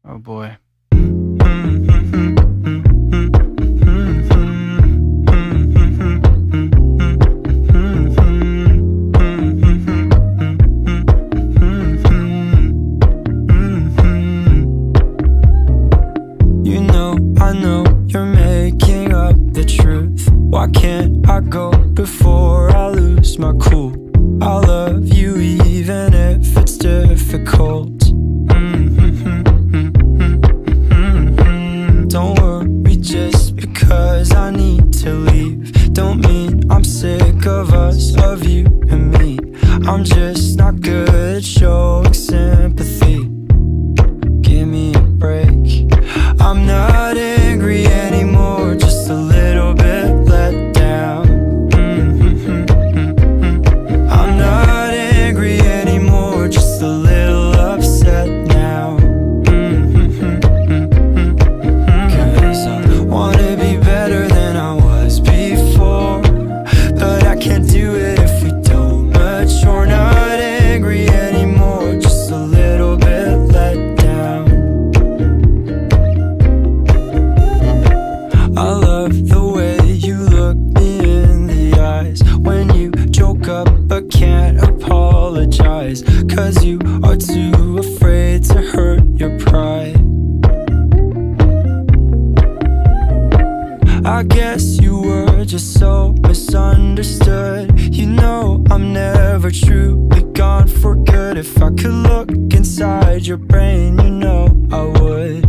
Oh boy. You know, I know you're making up the truth. Why can't I go before I lose my cool? I love you even if it's difficult. Don't worry just because I need to leave. Don't mean I'm sick of us, of you and me. I'm just not good at showing sympathy. Give me a break. I'm not angry anymore, just a little bit let down. I'm not angry anymore, just a little upset now. Cause I wanna be better than I was before, but I can't do it if we don't mature. Not angry anymore, just a little bit let down. I love the way you look me in the eyes when you joke up but can't apologize, cause you are too afraid to hurt your pride. I guess you were just so misunderstood. You know I'm never truly gone for good. If I could look inside your brain, you know I would.